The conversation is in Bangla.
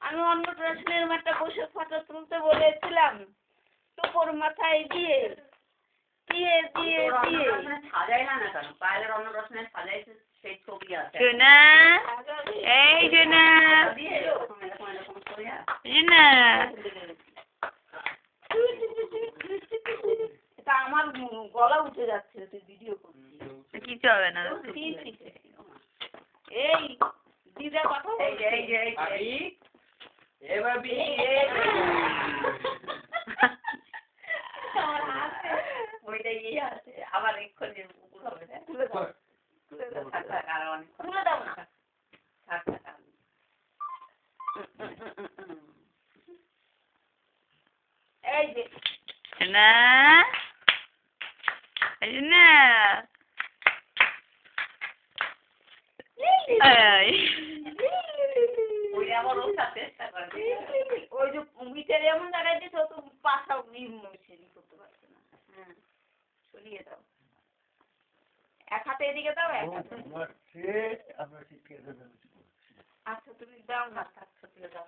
আমি অন্নপ্রাশনের মাঠে বসে ফটো তুলতে বলেছিলাম টুপোর মাথায় দিয়ে দিয়ে দিয়ে দিয়ে সাজাই না না কেন পায়েলের অন্নপ্রাশনে সাজাইছে সেই ছবি আছে জোনা এই জোনা জোনা এটা আমার গলা উঠে যাচ্ছে তুই ভিডিও করছিস কিছু হবে না এই দিদা কথা ওইটাই ইয়ে আছে আবার এক্ষুনি উপর হবে তুলে দাও না এই যে জোনা জোনা ওই আবার ওর সাথে ওই যে মিটার এমন জায়গায় দিয়েছে ও তো পাশা করতে পারছে না হ্যাঁ সরিয়ে দাও এক হাতে এদিকে দাও এক হাতে আচ্ছা তুমি দাও না আচ্ছা তুলে দাও